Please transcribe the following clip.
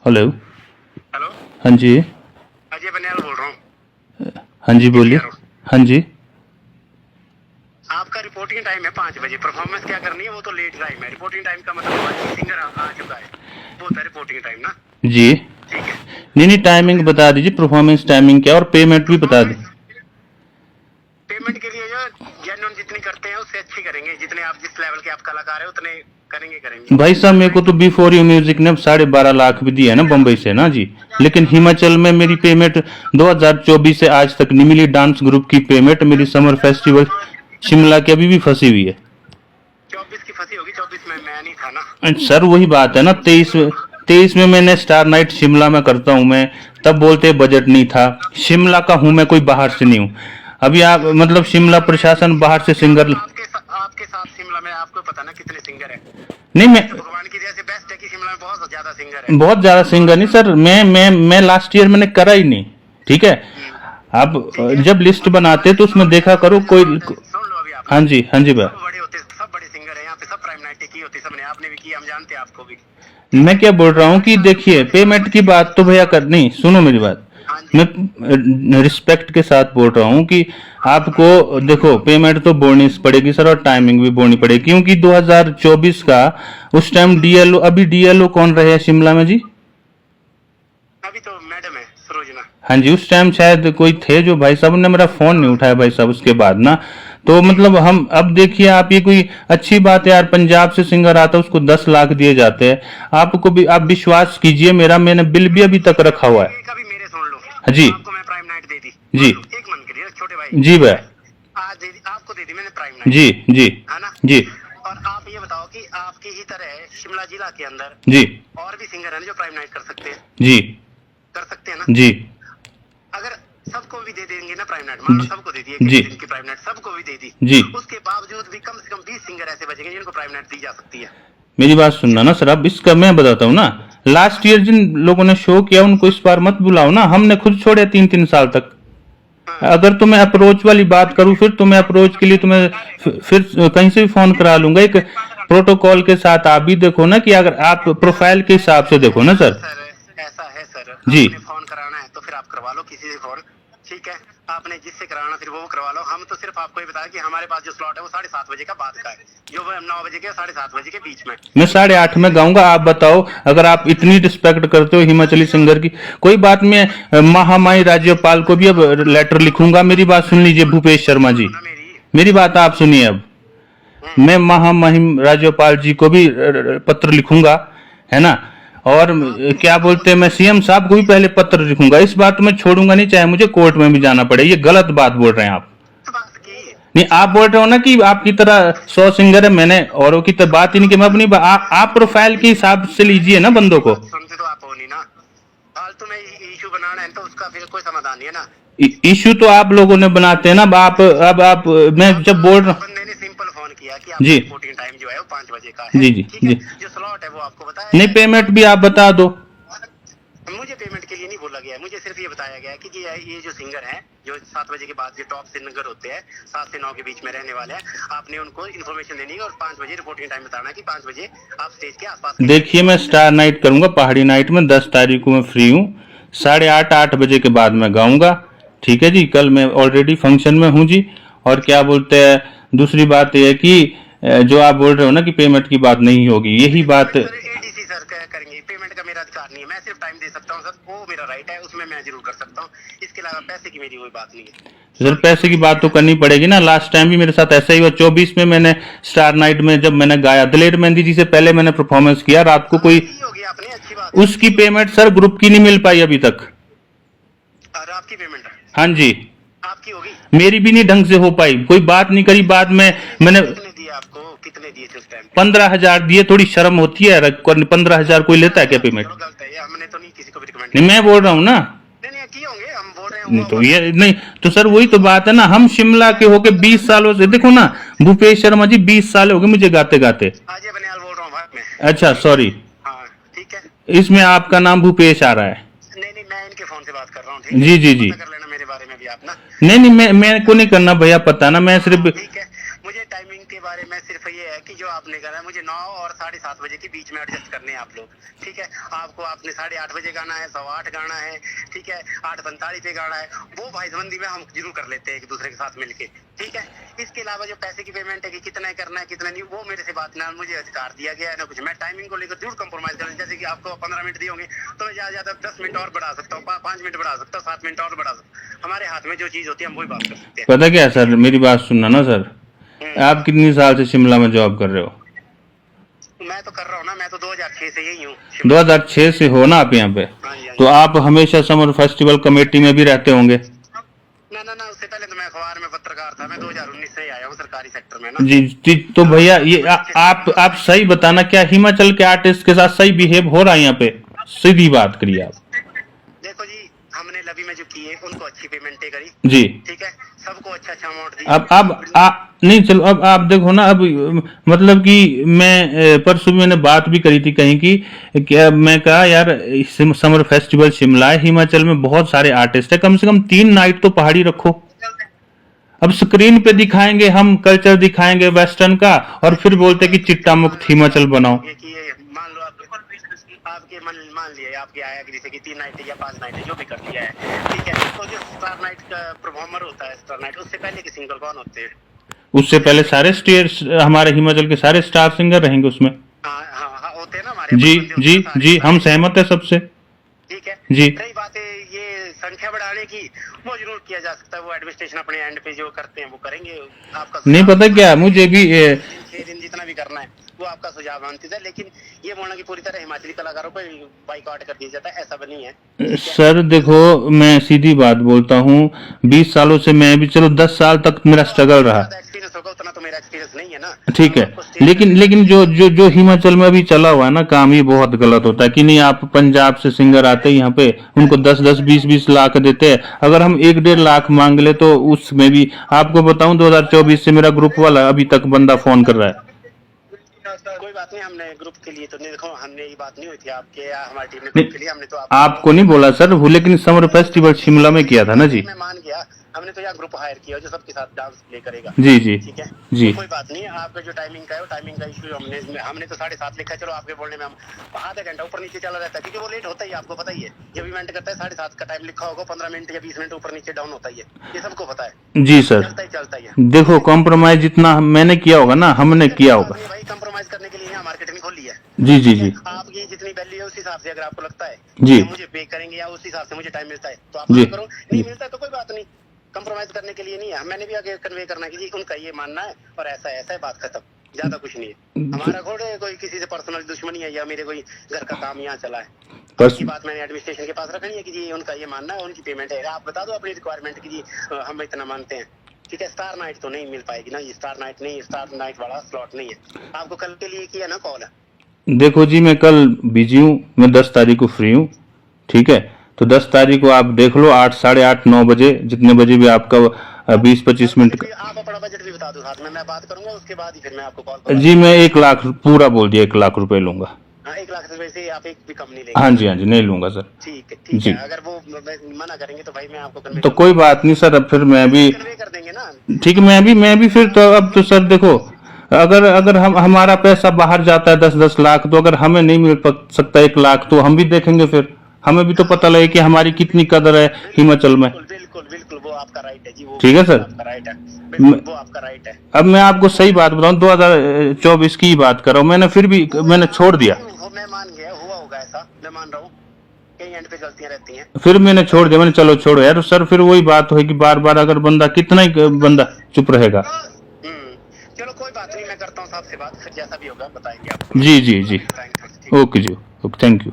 Hello. Hello. हाँ जी। अजय बनियाल बोल रहा हूँ। हाँ जी बोलिए। हाँ जी। आपका रिपोर्टिंग टाइम है 5 बजे। परफॉर्मेंस क्या करनी है वो तो लेट टाइम है। रिपोर्टिंग टाइम का मतलब हुआ कि सिंगर आ चुका है, वो होता है रिपोर्टिंग टाइम ना। जी। ठीक है। नहीं टाइमिंग बता दीजिए, परफॉर्मेंस टाइमिंग क्या और पेमेंट भी बता दी। पेमेंट के लिए जो जेन्युइन जितनी करते हैं उससे अच्छी करेंगे। जितने आप जिस लेवल के आप कलाकार है उतने करेंगे। भाई साहब मेरे को तो बिफोर यू म्यूजिक ने 12.5 लाख भी दिया है ना बम्बई से ना जी, लेकिन हिमाचल में मेरी पेमेंट 2024 से आज तक नहीं मिली। डांस ग्रुप की पेमेंट मेरी समर फेस्टिवल शिमला की अभी भी फंसी हुई है। 24 की फंसी होगी, 24 में मैं नहीं था ना। सर वही बात है ना, 23 में मैंने स्टार नाइट शिमला में करता हूँ मैं, तब बोलते बजट नहीं था। शिमला का हूँ मैं, कोई बाहर से नहीं हूँ। अभी आप मतलब शिमला प्रशासन बाहर से सिंगर आपके साथ शिमला में आपको पता ना कितने सिंगर है। नहीं मैं तो भगवान की दया से बेस्ट है कि शिमला में बहुत ज्यादा सिंगर है। बहुत ज्यादा सिंगर नहीं सर, मैं लास्ट ईयर मैंने करा ही नहीं। ठीक है, आप जब लिस्ट बनाते तो उसमें देखा करो कोई। सुन लो अभी आप। हाँ जी भाई। सब बड़े सिंगर है यहाँ पे, सब प्राइम नाइट की होती, सबने आपने भी की, हम जानते हैं आपको भी। मैं क्या बोल रहा हूँ कि देखिए पेमेंट की बात तो भैया कर नहीं, सुनो मेरी बात। मैं रिस्पेक्ट के साथ बोल रहा हूँ कि आपको देखो पेमेंट तो बोलनी पड़ेगी सर, और टाइमिंग भी बोलनी पड़ेगी, क्योंकि 2024 का उस टाइम डीएलओ, अभी डीएलओ कौन रहे हैं शिमला में जी? अभी तो मैडम है सरोजना। हाँ जी, उस टाइम शायद कोई थे जो भाई साहब ने मेरा फोन नहीं उठाया भाई साहब उसके बाद ना। तो मतलब हम अब देखिए आप, ये कोई अच्छी बात है यार, पंजाब से सिंगर आता है उसको 10 लाख दिए जाते हैं। आपको भी आप विश्वास कीजिए, मैंने बिल भी अभी तक रखा हुआ है। कभी मेरे सुन लो। हाँ जी। आपको मैं प्राइम नाइट दे दी जी। एक मन के लिए छोटे भाई। जी भाई। आज दे दी, आपको दे दी मैंने प्राइम नाइट। जी है ना जी। और आप ये बताओ कि आपकी ही तरह शिमला जिला के अंदर जी और भी सिंगर है जो प्राइम नाइट कर सकते हैं। जी कर सकते हैं ना जी। अगर सबको भी दे देंगे ना प्राइम नाइट, मान लो सबको दे दिए जी दिन की प्राइम नाइट सबको भी दे दी जी, उसके बावजूद भी कम से कम 20 सिंगर ऐसे बचेंगे जिनको प्राइम नाइट दी जा सकती है। मेरी बात सुनना ना सर, अब इसका मैं बताता हूँ ना। लास्ट ईयर जिन लोगों ने शो किया उनको इस बार मत बुलाओ ना, हमने खुद छोड़े 3-3 साल तक। अगर तुम्हें अप्रोच वाली बात करूं, फिर तुम्हें अप्रोच के लिए तुम्हें फिर कहीं से भी फोन करा लूंगा, एक प्रोटोकॉल के साथ। आप भी देखो ना कि अगर आप प्रोफाइल के हिसाब से देखो ना सर। ऐसा है सर, जी। आपने फोन कराना है तो फिर आप करवा लो किसी से फोन। ठीक है, आपने जिससे कराना फिर वो करवा लो। हम तो सिर्फ आपको ये बताया कि हमारे पास जो स्लॉट है वो 7:30 बजे का बाद का है, जो 9 बजे के 7:30 बजे के बीच में। मैं 8:30 में गाऊंगा। आप बताओ, अगर आप इतनी रिस्पेक्ट करते हो हिमाचली सिंगर की, कोई बात। मैं महामाई राज्यपाल को भी अब लेटर लिखूंगा। मेरी बात सुन लीजिए भूपेश शर्मा जी, मेरी बात आप सुनिए। अब मैं महामहिम राज्यपाल जी को भी पत्र लिखूंगा, है ना। और क्या बोलते हैं, मैं सीएम साहब को भी पहले पत्र लिखूंगा। इस बात में छोड़ूंगा नहीं, चाहे मुझे कोर्ट में भी जाना पड़े। ये गलत बात बोल रहे हैं आप। नहीं, आप बोल रहे हो ना कि आपकी तरह 100 सिंगर है, मैंने औरों की तरह बात ही नहीं की। मैं अपनी आप प्रोफाइल के हिसाब से लीजिए ना बंदों को। सुनते तो आप हो नहीं ना, फालतू में इशू बनाना है तो उसका फिर कोई समाधान नहीं है ना। इशू तो आप लोगों ने बनाते हैं ना। अब आप मैं जब बोल रहा हूँ, बंदे ने सिंपल फोन किया कि जी। रिपोर्टिंग टाइम जो है वो 5 बजे का है। जी जी ठीक है? जी। जो स्लॉट है वो आपको बताया। नहीं, पेमेंट भी आप बता दो। मुझे पेमेंट के लिए नहीं बोला गया है, मुझे सिर्फ ये बताया गया है कि ये जो सिंगर हैं जो 7 बजे के बाद जो टॉप सिंगर होते हैं 7 से 9 के बीच में रहने वाले हैं, आपने उनको इन्फॉर्मेशन देनी है और 5 बजे रिपोर्टिंग टाइम बताना है कि 5 बजे आप स्टेज के आसपास। देखिए मैं स्टार नाइट करूंगा, पहाड़ी नाइट में 10 तारीख को मैं फ्री हूँ। 8:30 बजे के बाद मैं गाऊंगा। ठीक है जी, कल मैं ऑलरेडी फंक्शन में हूँ जी। और क्या बोलते हैं, दूसरी बात यह है कि जो आप बोल रहे हो ना कि पेमेंट की बात नहीं होगी, यही बात एडीसी सर करेंगे। पेमेंट का मेरा अधिकार नहीं है, मैं सिर्फ टाइम दे सकता हूँ सर, वो मेरा राइट है, उसमें मैं जरूर कर सकता हूँ। इसके अलावा पैसे की मेरी कोई बात नहीं है सर। पैसे की बात तो करनी पड़ेगी ना, लास्ट टाइम भी मेरे साथ ऐसा ही हुआ। 24 में मैंने स्टार नाइट में जब मैंने गाया, दलेर मेहंदी जी से पहले मैंने परफॉर्मेंस किया रात को, कोई होगी आपने, अच्छी बात। उसकी पेमेंट सर ग्रुप की नहीं मिल पाई अभी तक। और आपकी पेमेंट? हाँ जी, आपकी होगी, मेरी भी नहीं ढंग से हो पाई, कोई बात नहीं करी। बाद में मैंने आपको कितने दिए थे उस टाइम? 15,000 दिए। थोड़ी शर्म होती है, 15,000 कोई लेता है क्या पेमेंट? गलत है, हमने तो नहीं किसी को भी रिकमेंड नहीं, मैं बोल रहा हूँ ना। नहीं किए होंगे, हम बोल रहे हैं। नहीं तो ये नहीं तो सर वही तो बात है ना, हम शिमला के होके 20 सालों से, देखो ना भूपेश शर्मा जी 20 साल हो गए मुझे गाते गाते। अजय बनियाल बोल रहा हूँ भाई मैं। अच्छा सॉरी। हाँ ठीक है, इसमें आपका नाम भूपेश आ रहा है। नहीं मैं इनके फोन से बात कर रहा हूँ। जी जी जी। कर लेना मेरे बारे में भी आप ना। नहीं मैं को नहीं करना भैया, पता ना। मैं सिर्फ ठीक है, मुझे टाइमिंग के बारे में सिर्फ ये है कि जो आपने कहा है, मुझे 9 और 7:30 बजे के बीच में एडजस्ट करने हैं आप लोग, ठीक है। आपको आपने 8:30 बजे गाना है, 8:15 गाना है, ठीक है, 8:45 पे गाना है, वो भाईजबंदी में हम जरूर कर लेते हैं एक दूसरे के साथ मिलके, ठीक है। इसके अलावा जो पैसे की पेमेंट है कि कितना करना है कितना नहीं, वो मेरे से बात ना, मुझे अधिकार दिया गया है ना कुछ। मैं टाइमिंग को लेकर जरूर कंप्रोमाइज करूँ, जैसे कि आपको 15 मिनट दिए होंगे तो मैं ज्यादा 10 मिनट और बढ़ा सकता हूँ, 5 मिनट बढ़ा सकता हूँ, 7 मिनट और बढ़ा सकता हूँ। हमारे हाथ में जो चीज होती है हम वही बात कर सकते हैं। पता क्या सर, मेरी बात सुनना ना सर, आप कितनी साल से शिमला में जॉब कर रहे हो? मैं तो कर रहा हूँ ना, मैं तो 2006 से यही हूँ। 2006 से हो ना आप यहाँ पे? हाँ जी, हाँ तो जी। आप हमेशा समर फेस्टिवल कमेटी में भी रहते होंगे? ना उससे पहले तो मैं अखबार में पत्रकार था, मैं 2019 से ही आया हूँ सरकारी सेक्टर में ना। जी जी, तो भैया ये आप सही बताना, क्या हिमाचल के आर्टिस्ट के साथ सही बिहेव हो रहा है यहाँ पे? सीधी बात करिए आप। देखो जी, हमने लवी में जो किए उनको अच्छी पेमेंटें करी जी, ठीक है, सबको अच्छा अमाउंट दी। अब नहीं चलो, अब आप देखो ना, अब मतलब कि मैं परसों मैंने बात भी करी थी कहीं की, क्या मैं कहा यार समर फेस्टिवल शिमला है, हिमाचल में बहुत सारे आर्टिस्ट है, कम से कम 3 नाइट तो पहाड़ी रखो। अब स्क्रीन पे दिखाएंगे हम, कल्चर दिखाएंगे वेस्टर्न का, और फिर बोलते कि चिट्टा मुक्त हिमाचल बनाओ। ये कि ये मान लो आपके मान लिया आपके आया कि जैसे कि 3 नाइट या 5 नाइट जो भी कर दिया है, ठीक है। तो जो स्टार नाइट का परफॉर्मर होता है, स्टार नाइट, उससे पहले के सिंगर कौन होते हैं? उससे पहले सारे स्टेट्स, हमारे हिमाचल के सारे स्टार सिंगर रहेंगे उसमें। हाँ होते हैं ना हमारे। जी जी जी, हम सहमत है सबसे। ठीक है जी, कई बातें ये संख्या बढ़ाने की वो जरूर किया जा सकता है, वो एडमिनिस्ट्रेशन अपने एंड पे जो करते हैं वो करेंगे। आपका नहीं पता क्या, मुझे भी 6 दिन जितना भी करना है वो आपका सुझाव मानती है, लेकिन ये बोलना कि पूरी तरह हिमाचली कलाकारों को बाइकआउट कर दिया जाता है, ऐसा भी नहीं है। सर देखो, मैं सीधी बात बोलता हूँ, 20 सालों से मैं भी, चलो 10 साल तक मेरा स्ट्रगल रहा, एक्सपीरियंस होगा उतना तो मेरा एक्सपीरियंस नहीं है ना। ठीक है। लेकिन जो जो जो हिमाचल में अभी चला हुआ है ना काम, ये बहुत गलत होता है कि नहीं, आप पंजाब से सिंगर आते हैं यहाँ पे, उनको 10-10 20-20 लाख देते हैं, अगर हम 1-1.5 लाख मांग ले तो उसमें भी, आपको बताऊं 2024 से मेरा ग्रुप वाला अभी तक बंदा फोन कर रहा है। कोई बात नहीं, हमने ग्रुप के लिए तो नहीं, देखो हमने ये बात नहीं हुई थी आपके या हमारी टीम ने ग्रुप के लिए, हमने तो आपको नहीं बोला सर, वो लेकिन समर फेस्टिवल शिमला में किया था ना जी। मैं मान गया, हमने तो यहाँ ग्रुप हायर किया जो सबके साथ डांस प्ले करेगा। जी जी, ठीक है जी, तो कोई बात नहीं, आपका जो टाइमिंग का है वो टाइमिंग का इशू हमने तो 7:30 लिखा है। चलो आपके बोलने में हम आधा घंटा ऊपर नीचे चला रहता है, क्योंकि वो लेट होता ही, आपको पता ही है। जब इवेंट करता है 7:30 का टाइम लिखा होगा, 15 मिनट या 20 मिनट ऊपर नीचे डाउन होता ही है, ये सबको पता है। जी सर, चलता ही है। देखो कॉम्प्रोमाइज जितना मैंने किया होगा ना, हमने किया होगा भाई, कंप्रोमाइज करने के लिए यहाँ मार्केट नहीं खोली है। जी जी जी, आपकी जितनी वैल्यू है उस हिसाब से अगर आपको लगता है जी, मुझे पे करेंगे या उस हिसाब से मुझे टाइम मिलता है तो आप करो, नहीं मिलता है तो कोई बात नहीं, कंप्रोमाइज करने के लिए नहीं है। मैंने भी आगे कन्वे करना कि जी उनका ये मानना है और ऐसा है, बात खत्म, ज्यादा कुछ नहीं है। हमारा घोड़े कोई किसी से पर्सनल दुश्मनी है या मेरे कोई घर का काम यहाँ चला है, की बात मैंने एडमिनिस्ट्रेशन के पास रखनी है कि जी उनका ये मानना है, उनकी पेमेंट है, आप बता दो अपनी रिक्वायरमेंट की जी हम इतना मानते हैं, ठीक है। स्टार नाइट तो नहीं मिल पाएगी ना, ये स्टार नाइट नहीं, स्टार नाइट वाला स्लॉट नहीं है। आपको कल के लिए किया ना कॉल है? देखो जी, मैं कल बिजी हूँ, मैं 10 तारीख को फ्री हूँ, ठीक है। तो 10 तारीख को आप देख लो, 8, 8:30, 9 बजे, जितने बजे भी आपका 20-25 मिनट। आप अपना बजट भी बता दो साथ में, मैं बात करूंगा उसके बाद ही फिर मैं आपको कॉल। जी मैं 1 लाख पूरा बोल दिया, 1 लाख रुपए लूंगा। 1 लाख रुपए से आप एक भी कम नहीं लेंगे? हाँ जी नहीं लूंगा सर। ठीक जी। है, अगर वो मना करेंगे तो भाई मैं आपको तो कोई बात नहीं सर, अब फिर मैं भी कर देंगे ना। ठीक है, मैं भी फिर तो अब तो सर देखो, अगर हमारा पैसा बाहर जाता है 10-10 लाख, तो अगर हमें नहीं मिल सकता 1 लाख, तो हम भी देखेंगे, फिर हमें भी तो पता लगे कि हमारी कितनी कदर है हिमाचल में। बिल्कुल वो आपका राइट है जी, वो ठीक है सर, आपका राइट है, बिल्कुल वो आपका राइट है। अब मैं आपको सही बात बताऊं, 2024 की बात कर रहा हूँ, मैंने छोड़ दिया। मैं मान गया, हुआ होगा ऐसा, मैं मान रहा हूँ, कई एंड पे गलतियां रहती हैं, फिर मैंने छोड़ दिया, मैंने चलो छोड़ो यार सर, फिर वही बात होगी बार बार, अगर बंदा कितना ही बंदा चुप रहेगा। चलो कोई बात नहीं, मैं करता हूँ साहब से बात, फिर जैसा भी होगा बताएंगे आपको। जी जी जी, ओके जी, ओके, थैंक यू।